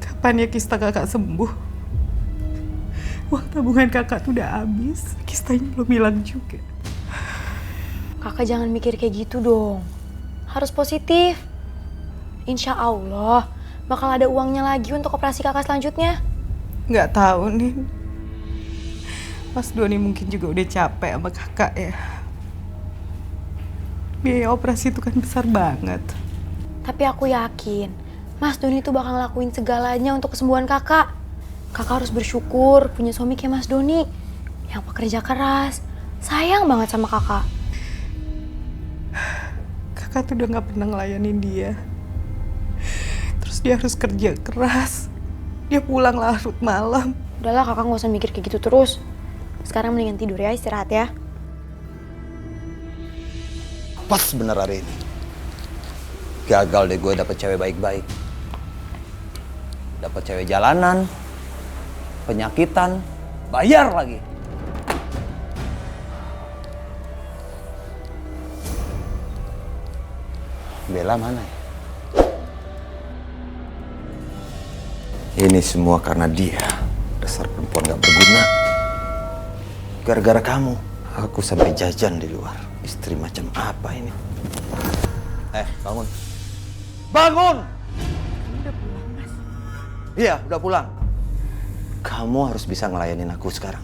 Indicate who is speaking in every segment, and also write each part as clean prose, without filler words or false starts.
Speaker 1: Kapan ya kista kakak sembuh? Uang tabungan kakak tuh udah habis. Kistanya belum hilang juga.
Speaker 2: Kakak jangan mikir kayak gitu dong. Harus positif. Insya Allah bakal ada uangnya lagi untuk operasi kakak selanjutnya.
Speaker 1: Nggak tahu nih. Mas Doni mungkin juga udah capek sama kakak ya. Biaya operasi itu kan besar banget.
Speaker 2: Tapi aku yakin Mas Doni tuh bakal ngelakuin segalanya untuk kesembuhan kakak. Kakak harus bersyukur punya suami kayak Mas Doni yang pekerja keras. Sayang banget sama kakak.
Speaker 1: Kakak tuh udah nggak pernah ngelayanin dia. Terus dia harus kerja keras. Dia pulang larut malam.
Speaker 2: Udahlah kakak gak usah mikir kayak gitu terus. Sekarang mendingan tidur ya, istirahat ya.
Speaker 3: Pas bener hari ini. Gagal deh gue dapet cewek baik-baik. Dapet cewek jalanan, penyakitan, bayar lagi. Bella mana ya? Ini semua karena dia. Dasar perempuan gak berguna. Gara-gara kamu, aku sampai jajan di luar. Istri macam apa ini? Bangun. Bangun!
Speaker 1: Udah pulang, Mas.
Speaker 3: Iya, udah pulang. Kamu harus bisa ngelayanin aku sekarang.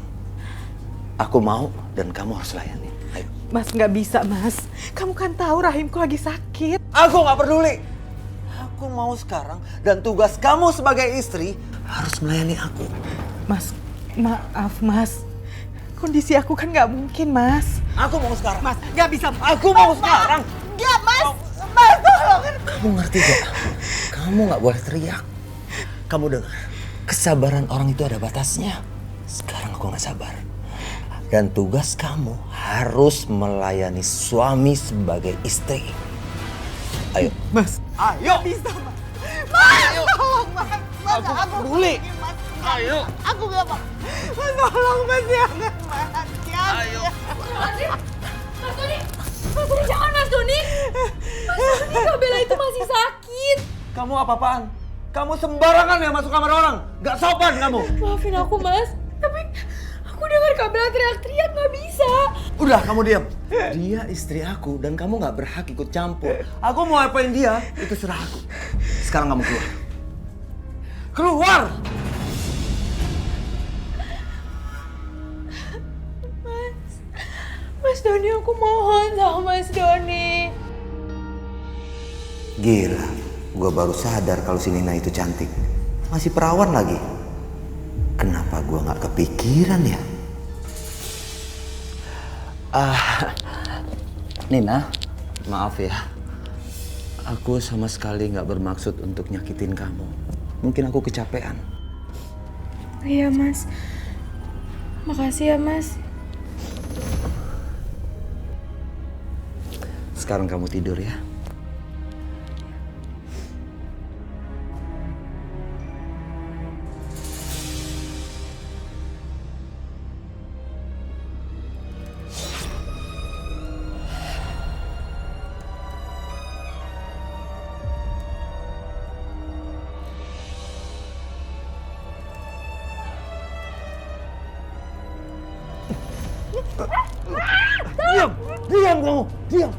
Speaker 3: Aku mau dan kamu harus layanin. Ayo.
Speaker 1: Mas, nggak bisa, Mas. Kamu kan tahu rahimku lagi sakit.
Speaker 3: Aku nggak peduli. Aku mau sekarang dan tugas kamu sebagai istri harus melayani aku.
Speaker 1: Mas, maaf, Mas. Kondisi aku kan nggak mungkin, Mas.
Speaker 3: Aku mau sekarang.
Speaker 1: Mas, nggak bisa.
Speaker 3: Aku mau sekarang.
Speaker 1: Nggak, Mas. Mas, tolong.
Speaker 3: Kamu ngerti gak? Kamu nggak boleh teriak. Kamu dengar? Kesabaran orang itu ada batasnya. Sekarang aku nggak sabar. Dan tugas kamu harus melayani suami sebagai istri. Ayo.
Speaker 1: Mas,
Speaker 3: Ayo.
Speaker 1: bisa, Mas. Mas, tolong, Mas. Mas,
Speaker 3: Aku peduli.
Speaker 1: Mas.
Speaker 3: Ayo.
Speaker 1: Aku nggak mau. Mas, tolong, Mas. Jangan, Mas. Jangan.
Speaker 3: Ayo.
Speaker 2: Mas Doni! Mas Doni, jangan Mas Doni! Mas Doni, Kak Bella itu masih sakit.
Speaker 3: Kamu apa-apaan? Kamu sembarangan ya masuk kamar orang. Gak sopan kamu.
Speaker 2: Maafin aku Mas, tapi aku dengar Kak Bella teriak-teriak gak bisa.
Speaker 3: Udah, kamu diam. Dia istri aku dan kamu gak berhak ikut campur. Aku mau apain dia, itu serah aku. Sekarang kamu keluar. Keluar!
Speaker 2: Mas Doni, aku mohon sama Mas Doni.
Speaker 3: Gila, gue baru sadar kalau si Nina itu cantik. Masih perawan lagi. Kenapa gue gak kepikiran ya? Nina, maaf ya. Aku sama sekali gak bermaksud untuk nyakitin kamu. Mungkin aku kecapean.
Speaker 2: Iya Mas, makasih ya Mas.
Speaker 3: Sekarang kamu tidur ya. Diam! Diam kamu! Diam!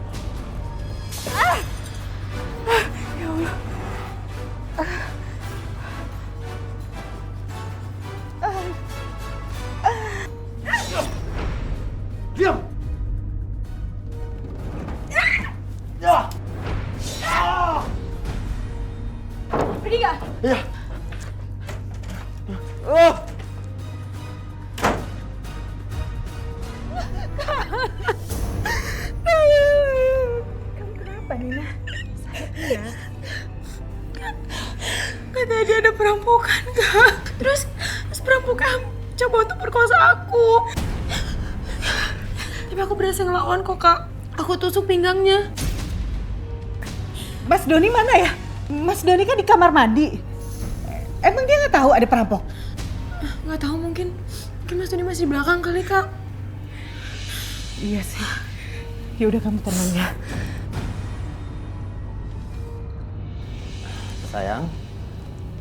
Speaker 1: Ya Allah.
Speaker 3: Diam! Ya!
Speaker 2: Pergi gak?
Speaker 3: Ya!
Speaker 1: Kamu kenapa, Nina? Sakit ya? Katanya dia ada perampokan, Kak. Terus perampokan coba untuk perkosa aku. Tapi aku berhasil ngelawan kok, Kak. Aku tusuk pinggangnya. Mas Doni mana ya? Mas Doni kan di kamar mandi. Emang dia nggak tahu ada perampok? Nggak tahu, mungkin Mas Doni masih di belakang kali, Kak. Iya sih. Ya udah, kamu tenang ya.
Speaker 3: Sayang,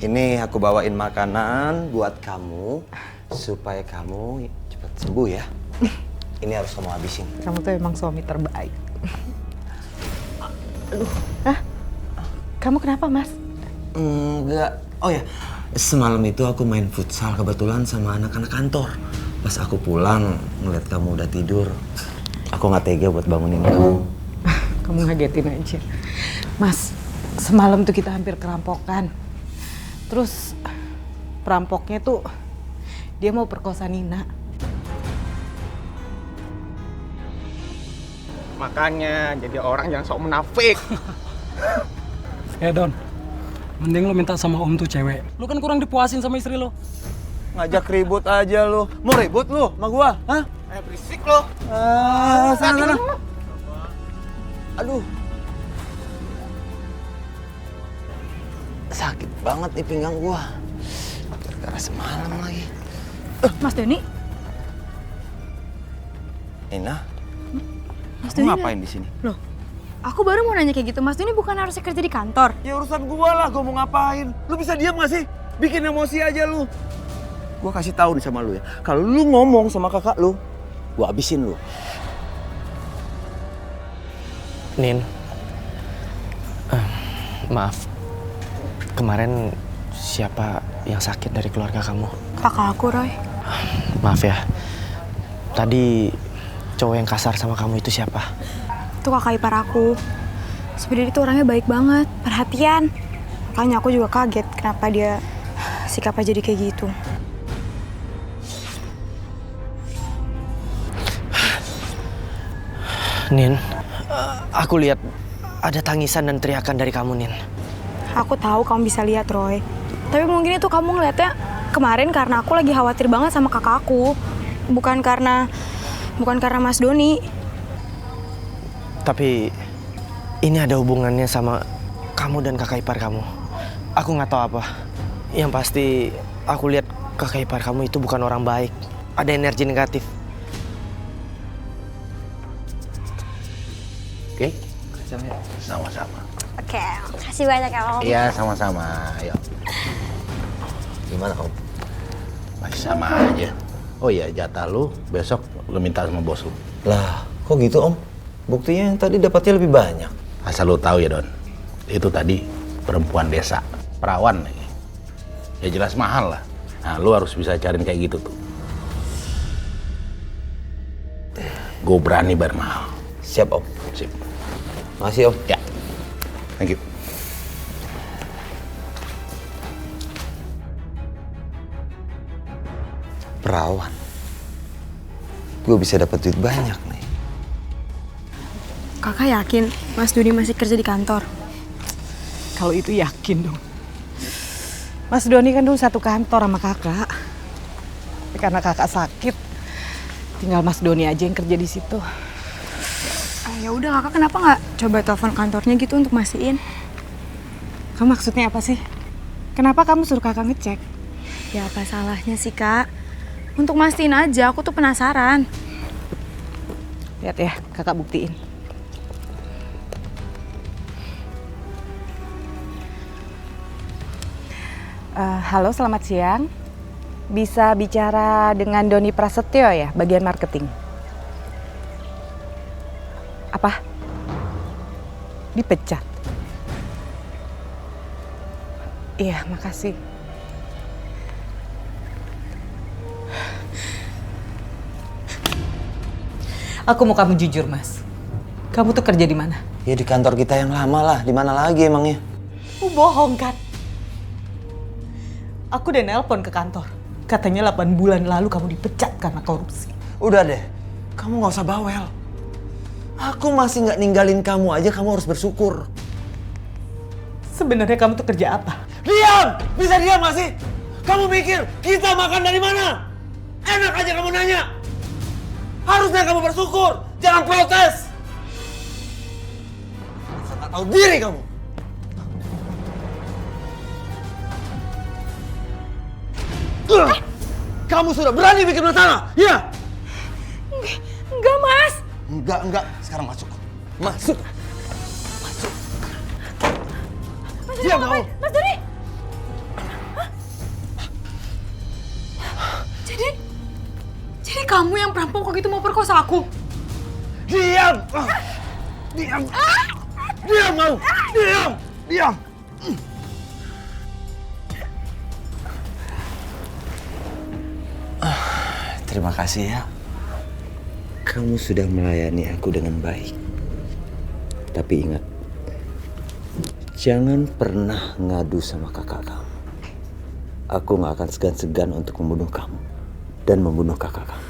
Speaker 3: Ini aku bawain makanan buat kamu supaya kamu cepat sembuh ya. Ini harus kamu habisin.
Speaker 1: Kamu tuh emang suami terbaik. Aduh. Hah? Kamu kenapa, Mas?
Speaker 3: Enggak. Oh ya, semalam itu aku main futsal kebetulan sama anak-anak kantor. Pas aku pulang ngeliat kamu udah tidur, aku nggak tega buat bangunin kamu.
Speaker 1: Kamu ngagetin aja. Mas, semalam tuh kita hampir kerampokan. Terus perampoknya tuh dia mau perkosa Nina.
Speaker 4: Makanya jadi orang jangan sok munafik.
Speaker 5: Don, mending lo minta sama om tuh cewek. Lo kan kurang dipuasin sama istri lo.
Speaker 3: Ngajak ribut aja lu. Mau ribut lu sama gua? Hah?
Speaker 4: Berisik lo.
Speaker 3: Sana. Aduh. Sakit banget nih pinggang gua. Gara-gara semalam lagi.
Speaker 2: Mas Doni?
Speaker 3: Nina,
Speaker 2: Mas
Speaker 4: Kamu
Speaker 2: Doni
Speaker 4: ngapain di sini?
Speaker 2: Loh, aku baru mau nanya kayak gitu. Mas Doni bukan harusnya kerja di kantor?
Speaker 3: ya urusan gua lah, gua mau ngapain. Lu bisa diam gak sih? Bikin emosi aja lu. Gua kasih tahu nih sama lu ya. Kalau lu ngomong sama kakak lu, gua habisin lu.
Speaker 6: Nin, maaf. Kemarin siapa yang sakit dari keluarga kamu?
Speaker 2: Kakak aku, Roy.
Speaker 6: Maaf ya. Tadi cowok yang kasar sama kamu itu siapa?
Speaker 2: Itu kakak ipar aku. Sebenarnya itu orangnya baik banget, perhatian. Makanya aku juga kaget kenapa dia sikapnya jadi kayak gitu.
Speaker 6: Nin, aku lihat ada tangisan dan teriakan dari kamu, Nin.
Speaker 2: Aku tahu kamu bisa lihat, Roy. Tapi mungkin itu kamu ngeliatnya kemarin karena aku lagi khawatir banget sama kakak aku. Bukan karena Mas Doni.
Speaker 6: Tapi ini ada hubungannya sama kamu dan kakak ipar kamu. Aku nggak tahu apa. Yang pasti aku lihat kakak ipar kamu itu bukan orang baik. Ada energi negatif.
Speaker 4: Oke, sama-sama.
Speaker 2: Oke, kasih banyak ya, Om.
Speaker 4: Iya, sama-sama. Ayo.
Speaker 3: Gimana kamu?
Speaker 4: Masih sama aja. Oh iya, jatah lu besok lu minta sama bos lu.
Speaker 3: Lah, kok gitu om? Buktinya yang tadi dapatnya lebih banyak.
Speaker 4: Asal lu tahu ya, Don. Itu tadi perempuan desa, perawan nih. Ya jelas mahal lah. Nah, lu harus bisa cariin kayak gitu tuh. Gue berani bayar mahal.
Speaker 3: Siap om.
Speaker 4: Sip.
Speaker 3: Makasih om.
Speaker 4: Ya. Thank you.
Speaker 3: Perawan. Gue bisa dapat duit banyak nih.
Speaker 2: Kakak yakin Mas Doni masih kerja di kantor?
Speaker 1: Kalau itu yakin dong. Mas Doni kan dulu satu kantor sama kakak. Tapi karena kakak sakit, tinggal Mas Doni aja yang kerja di situ.
Speaker 2: Ya udah, kakak kenapa nggak coba telepon kantornya gitu untuk mastiin?
Speaker 1: Kamu maksudnya apa sih? Kenapa kamu suruh kakak ngecek?
Speaker 2: Ya apa salahnya sih, Kak? Untuk mastiin aja, aku tuh penasaran.
Speaker 1: Lihat ya, kakak buktiin. Halo, selamat siang. Bisa bicara dengan Doni Prasetyo ya, bagian marketing? Apa? Dipecat? Iya, makasih. Aku mau kamu jujur, Mas. Kamu tuh kerja di mana?
Speaker 3: Ya di kantor kita yang lama lah. Di mana lagi emangnya?
Speaker 1: Bohong kan? Aku udah nelpon ke kantor. Katanya 8 bulan lalu kamu dipecat karena korupsi.
Speaker 3: Udah deh. Kamu nggak usah bawel. Aku masih nggak ninggalin kamu aja. Kamu harus bersyukur.
Speaker 1: Sebenarnya kamu tuh kerja apa?
Speaker 3: Diam! Bisa diam nggak sih? Kamu pikir kita makan dari mana? Enak aja kamu nanya. Harusnya kamu bersyukur. Jangan protes. Masa nggak tahu diri kamu. Kamu sudah berani bikin masalah, ya?
Speaker 2: Enggak, Mas.
Speaker 3: Enggak. Sekarang masuk. Masuk.
Speaker 2: Mas
Speaker 3: Diam
Speaker 2: Doni,
Speaker 3: kamu.
Speaker 2: Mas Doni.
Speaker 1: kamu yang perampok kok gitu mau perkosa aku?
Speaker 3: Diam! Diam! Diam kamu! Diam! Diam! Terima kasih ya. Kamu sudah melayani aku dengan baik. Tapi ingat, jangan pernah ngadu sama kakak kamu. Aku gak akan segan-segan untuk membunuh kamu dan membunuh kakak kamu.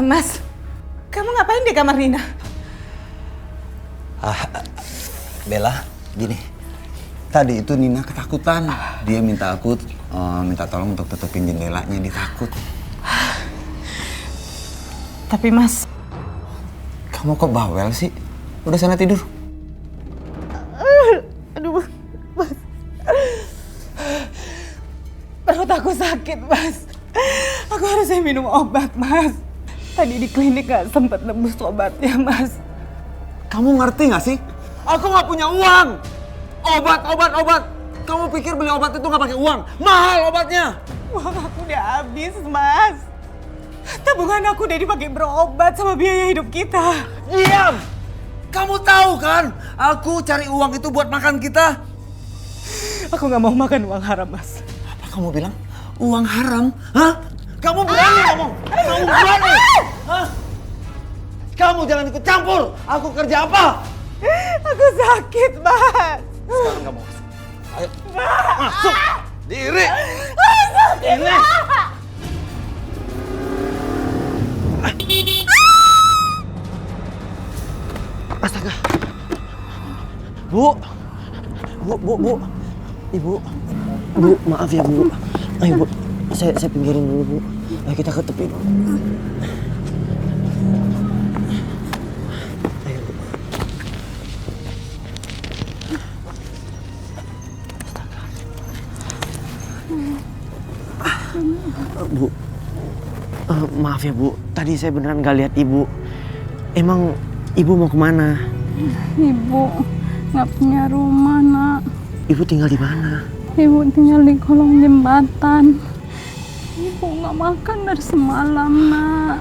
Speaker 1: Mas, kamu ngapain di kamar Nina?
Speaker 3: Bella, gini. Tadi itu Nina ketakutan. Dia minta aku minta tolong untuk tutupin jendelanya, dia takut.
Speaker 1: Tapi Mas,
Speaker 3: Kamu kok bawel sih? Udah sana tidur.
Speaker 1: aduh Mas. Perut aku sakit, Mas. Aku harusnya minum obat, Mas. Tadi di klinik gak sempet nembus obatnya, Mas.
Speaker 3: Kamu ngerti gak sih? Aku gak punya uang. Obat. Kamu pikir beli obat itu gak pakai uang? Mahal obatnya.
Speaker 1: Uang aku udah habis, Mas. Tabungan aku udah dipakai berobat sama biaya hidup kita.
Speaker 3: Diam! Kamu tahu kan? Aku cari uang itu buat makan kita.
Speaker 1: Aku gak mau makan uang haram, Mas.
Speaker 3: Apa kamu bilang? Uang haram? Hah? Kamu berani ngomong? Kamu berani? Hah? Kamu jangan ikut campur. Aku kerja apa?
Speaker 1: Aku sakit, Mas.
Speaker 3: Sekarang kamu masuk. Ayo. Masuk. Diri. Diri.
Speaker 6: Astaga. Bu. Ibu. Bu, maaf ya, Bu. Ayo, Bu. Saya pinggirin dulu, Bu. Ayo kita ke tepi dulu. Ayo, Bu. Astaga. Bu. Maaf ya, Bu. Tadi saya beneran gak lihat Ibu. Emang Ibu mau kemana?
Speaker 7: Ibu nggak punya rumah, Nak.
Speaker 6: Ibu tinggal di mana?
Speaker 7: Ibu tinggal di kolong jembatan. Ibu nggak makan dari semalam, Nak.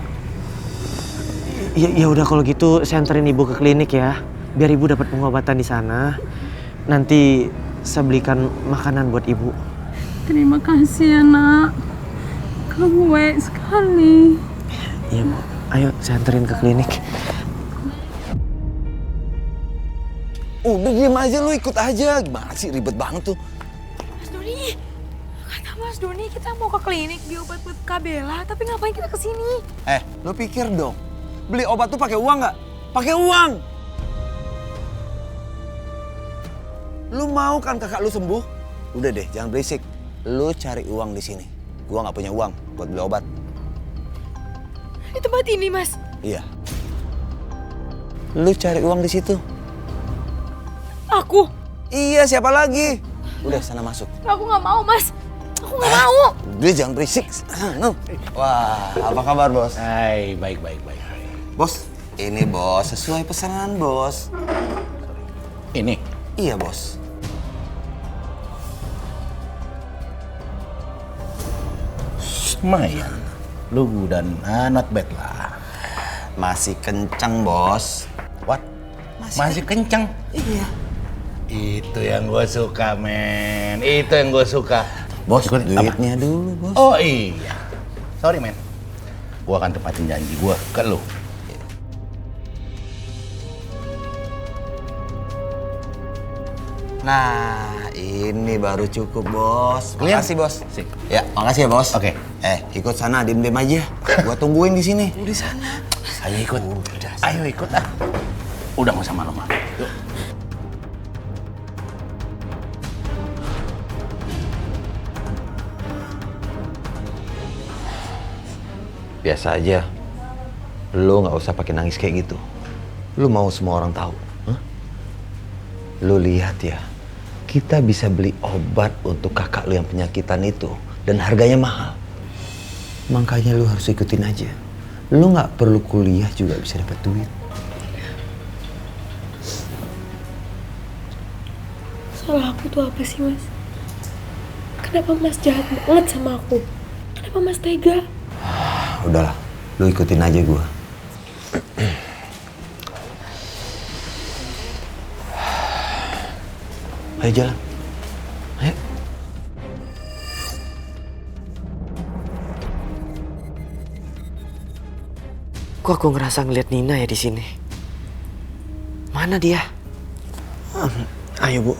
Speaker 6: Ya udah kalau gitu saya anterin Ibu ke klinik ya. Biar Ibu dapat pengobatan di sana. Nanti saya belikan makanan buat Ibu.
Speaker 7: Terima kasih ya, Nak. Kamu baik sekali.
Speaker 6: Iya, Bu. Ayo saya anterin ke klinik.
Speaker 3: Udah diem aja, lu ikut aja. Gimana sih, ribet banget tuh.
Speaker 2: Mas Doni, kata Mas Doni kita mau ke klinik beli obat buat Kak Bella, tapi ngapain kita kesini?
Speaker 3: Lu pikir dong, beli obat tuh pakai uang nggak? Pakai uang. Lu mau kan kakak lu sembuh? Udah deh, jangan berisik. Lu cari uang di sini. Gua nggak punya uang buat beli obat.
Speaker 2: Di tempat ini, Mas.
Speaker 3: Iya. Lu cari uang di situ.
Speaker 2: Aku?
Speaker 3: Iya, siapa lagi? Udah, sana masuk.
Speaker 2: Aku nggak mau, Mas. Aku nggak mau.
Speaker 3: Udah, jangan berisik. Wah, apa kabar, Bos?
Speaker 4: Hai, baik.
Speaker 3: Bos, ini Bos, sesuai pesanan Bos.
Speaker 4: Ini,
Speaker 3: Iya, Bos.
Speaker 4: lumayan. Lu dan not bad lah.
Speaker 3: Masih kencang, Bos.
Speaker 4: What? Masih kencang?
Speaker 3: Iya.
Speaker 4: Itu yang gue suka, men. Itu yang gue suka.
Speaker 3: Bos,
Speaker 4: Apa?
Speaker 3: duitnya dulu, Bos.
Speaker 4: Oh iya. Sorry, men. Gue akan tepatin janji gue ke lu.
Speaker 3: Nah, ini baru cukup, Bos.
Speaker 4: Clear?
Speaker 3: Makasih, Bos.
Speaker 4: Sip.
Speaker 3: Ya, makasih ya, Bos.
Speaker 4: Oke.
Speaker 3: Ikut sana, diem-diem aja. Gua tungguin di sini.
Speaker 4: Di sana. Ayo ikut. Ayo ikut ah. Udah nggak usah malu-malu. Yuk.
Speaker 3: Biasa aja. Lu nggak usah pakai nangis kayak gitu. Lu mau semua orang tahu. Hah? Lu lihat ya. Kita bisa beli obat untuk kakak lu yang penyakitan itu. Dan harganya mahal. Makanya lu harus ikutin aja. Lu nggak perlu kuliah juga bisa dapat duit.
Speaker 2: Salah aku tuh apa sih, Mas? Kenapa Mas jahat banget sama aku? Kenapa Mas tega?
Speaker 3: Udahlah, lu ikutin aja gua. Ayo jalan. Ayo.
Speaker 6: Kok aku ngerasa ngeliat Nina ya di sini? Mana dia?
Speaker 3: Ayo Bu.